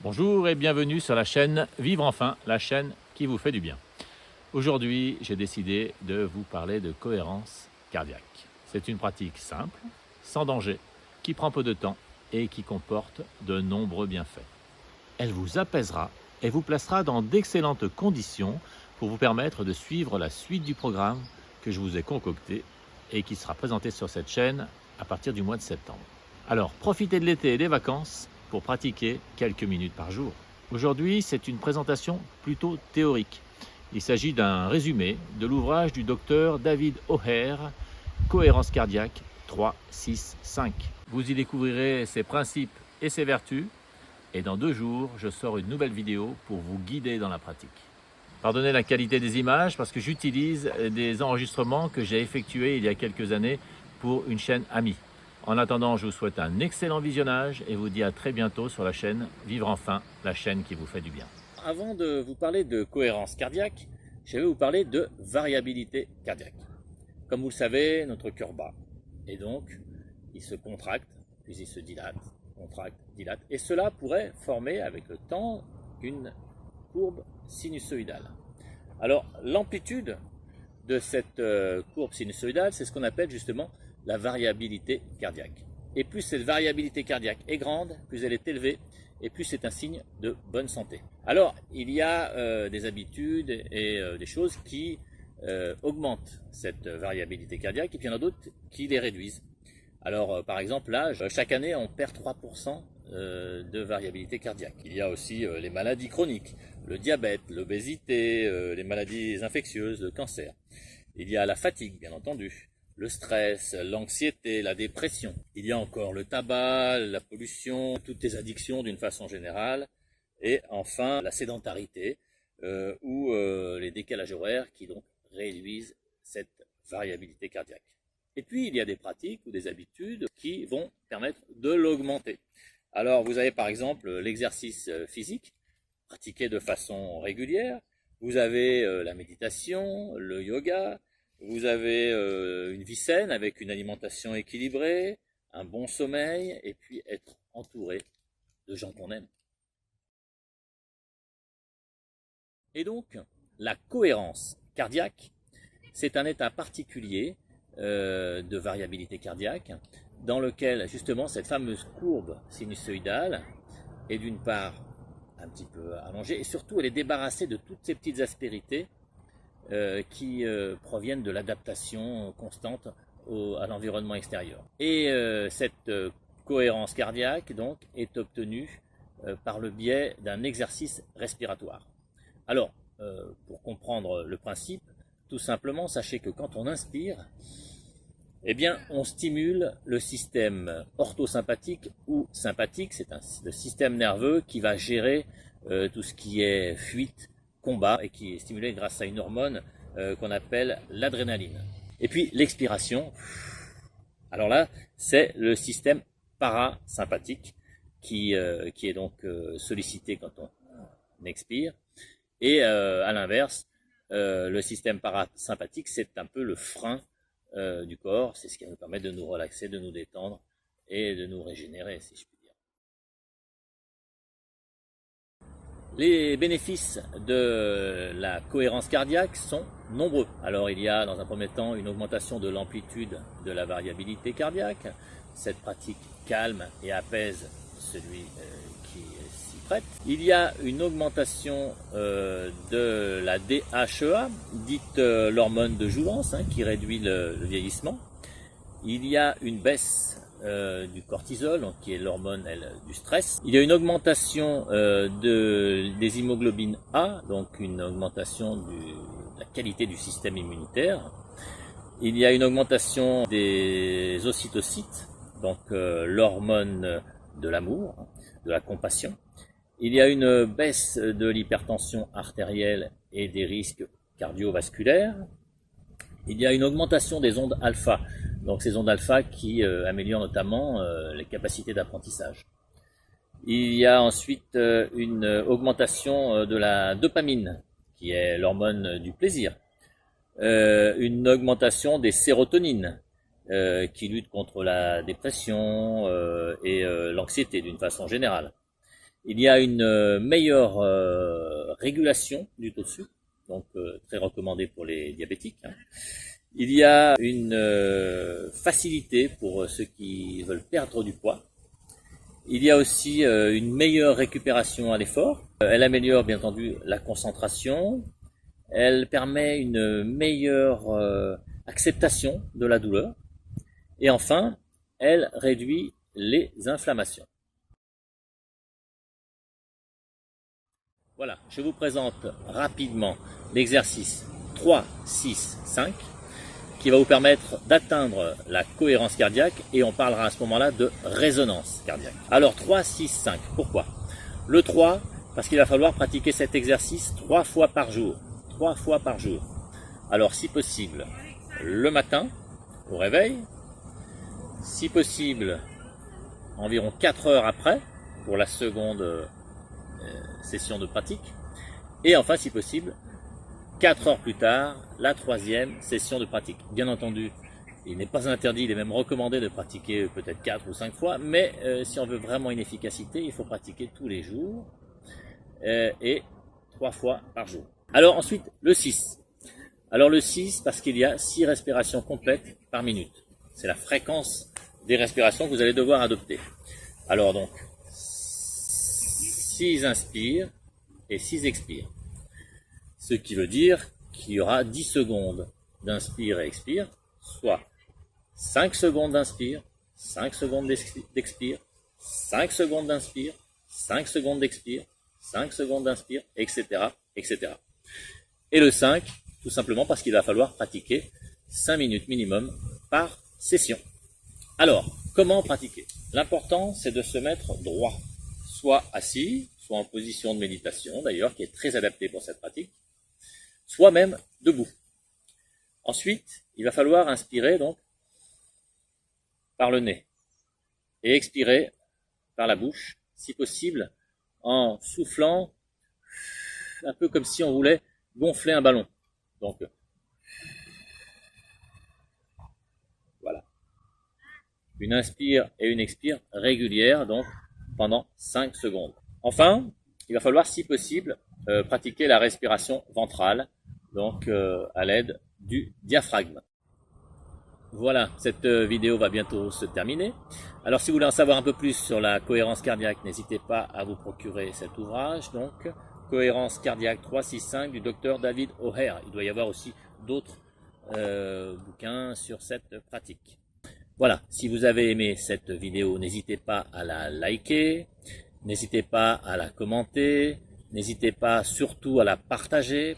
Bonjour et bienvenue sur la chaîne Vivre Enfin, la chaîne qui vous fait du bien. Aujourd'hui, j'ai décidé de vous parler de cohérence cardiaque. C'est une pratique simple, sans danger, qui prend peu de temps et qui comporte de nombreux bienfaits. Elle vous apaisera et vous placera dans d'excellentes conditions pour vous permettre de suivre la suite du programme que je vous ai concocté et qui sera présenté sur cette chaîne à partir du mois de septembre. Alors, profitez de l'été et des vacances pour pratiquer quelques minutes par jour. Aujourd'hui, c'est une présentation plutôt théorique. Il s'agit d'un résumé de l'ouvrage du docteur David O'Hare, Cohérence cardiaque 3, 6, 5. Vous y découvrirez ses principes et ses vertus. Et dans 2 jours, je sors une nouvelle vidéo pour vous guider dans la pratique. Pardonnez la qualité des images parce que j'utilise des enregistrements que j'ai effectués il y a quelques années pour une chaîne amie. En attendant, je vous souhaite un excellent visionnage et vous dis à très bientôt sur la chaîne Vivre Enfin, la chaîne qui vous fait du bien. Avant de vous parler de cohérence cardiaque, je vais vous parler de variabilité cardiaque. Comme vous le savez, notre cœur bat et donc il se contracte, puis il se dilate, contracte, dilate. Et cela pourrait former avec le temps une courbe sinusoïdale. Alors l'amplitude de cette courbe sinusoïdale, c'est ce qu'on appelle justement la variabilité cardiaque. Et plus cette variabilité cardiaque est grande, plus elle est élevée, et plus c'est un signe de bonne santé. Alors, il y a des habitudes et des choses qui augmentent cette variabilité cardiaque, et puis il y en a d'autres qui les réduisent. Alors, par exemple, là, chaque année, on perd 3% de variabilité cardiaque. Il y a aussi les maladies chroniques, le diabète, l'obésité, les maladies infectieuses, le cancer. Il y a la fatigue, bien entendu, le stress, l'anxiété, la dépression. Il y a encore le tabac, la pollution, toutes les addictions d'une façon générale. Et enfin, la sédentarité ou les décalages horaires qui donc réduisent cette variabilité cardiaque. Et puis, il y a des pratiques ou des habitudes qui vont permettre de l'augmenter. Alors, vous avez par exemple l'exercice physique, pratiqué de façon régulière. Vous avez la méditation, le yoga. Vous avez une vie saine avec une alimentation équilibrée, un bon sommeil, et puis être entouré de gens qu'on aime. Et donc, la cohérence cardiaque, c'est un état particulier de variabilité cardiaque dans lequel justement cette fameuse courbe sinusoïdale est d'une part un petit peu allongée et surtout elle est débarrassée de toutes ces petites aspérités qui proviennent de l'adaptation constante à l'environnement extérieur. Et cette cohérence cardiaque donc est obtenue par le biais d'un exercice respiratoire. Alors, pour comprendre le principe, tout simplement, sachez que quand on inspire, eh bien, on stimule le système orthosympathique ou sympathique, c'est le système nerveux qui va gérer tout ce qui est fuite, combat, et qui est stimulé grâce à une hormone qu'on appelle l'adrénaline. Et puis l'expiration, alors là, c'est le système parasympathique qui est donc sollicité quand on expire. Et à l'inverse, le système parasympathique, c'est un peu le frein du corps, c'est ce qui va nous permettre de nous relaxer, de nous détendre et de nous régénérer, si je puis dire. Les bénéfices de la cohérence cardiaque sont nombreux. Alors il y a dans un premier temps une augmentation de l'amplitude de la variabilité cardiaque. Cette pratique calme et apaise celui qui s'y prête. Il y a une augmentation de la DHEA, dite l'hormone de jouvence, qui réduit le vieillissement. Il y a une baisse du cortisol, donc, qui est l'hormone du stress. Il y a une augmentation des hémoglobines A, donc une augmentation de la qualité du système immunitaire. Il y a une augmentation des ocytocytes, donc l'hormone de l'amour, de la compassion. Il y a une baisse de l'hypertension artérielle et des risques cardiovasculaires. Il y a une augmentation des ondes alpha, donc ces ondes alpha qui améliorent notamment les capacités d'apprentissage. Il y a ensuite une augmentation de la dopamine, qui est l'hormone du plaisir. Une augmentation des sérotonines, qui luttent contre la dépression et l'anxiété d'une façon générale. Il y a une meilleure régulation du taux de sucre, donc très recommandé pour les diabétiques. Il y a une facilité pour ceux qui veulent perdre du poids. Il y a aussi une meilleure récupération à l'effort. Elle améliore bien entendu la concentration. Elle permet une meilleure acceptation de la douleur. Et enfin, elle réduit les inflammations. Voilà, je vous présente rapidement l'exercice 3, 6, 5 qui va vous permettre d'atteindre la cohérence cardiaque et on parlera à ce moment-là de résonance cardiaque. Alors 3, 6, 5, pourquoi? Le 3, parce qu'il va falloir pratiquer cet exercice 3 fois par jour. 3 fois par jour. Alors si possible, le matin, au réveil, si possible, environ 4 heures après, pour la seconde session de pratique, et enfin si possible 4 heures plus tard, la troisième session de pratique. Bien entendu, il n'est pas interdit, il est même recommandé de pratiquer peut-être 4 ou 5 fois, mais si on veut vraiment une efficacité, il faut pratiquer tous les jours et 3 fois par jour. Alors ensuite, le 6. Alors le 6, parce qu'il y a 6 respirations complètes par minute. C'est la fréquence des respirations que vous allez devoir adopter. Alors donc, 6 inspire et 6 expire. Ce qui veut dire qu'il y aura 10 secondes d'inspire et expire, soit 5 secondes d'inspire, 5 secondes d'expire, 5 secondes d'inspire, 5 secondes d'expire, 5 secondes d'inspire, etc., etc. Et le 5, tout simplement parce qu'il va falloir pratiquer 5 minutes minimum par session. Alors, comment pratiquer? L'important, c'est de se mettre droit, soit assis, soit en position de méditation, d'ailleurs, qui est très adaptée pour cette pratique, soit même debout. Ensuite, il va falloir inspirer donc par le nez et expirer par la bouche, si possible, en soufflant un peu comme si on voulait gonfler un ballon. Donc, voilà. Une inspire et une expire régulière, donc pendant 5 secondes. Enfin, il va falloir, si possible, pratiquer la respiration ventrale, donc à l'aide du diaphragme. Voilà, cette vidéo va bientôt se terminer. Alors si vous voulez en savoir un peu plus sur la cohérence cardiaque, n'hésitez pas à vous procurer cet ouvrage, donc Cohérence cardiaque 365 du docteur David O'Hare. Il doit y avoir aussi d'autres bouquins sur cette pratique. Voilà, si vous avez aimé cette vidéo, n'hésitez pas à la liker, n'hésitez pas à la commenter, n'hésitez pas surtout à la partager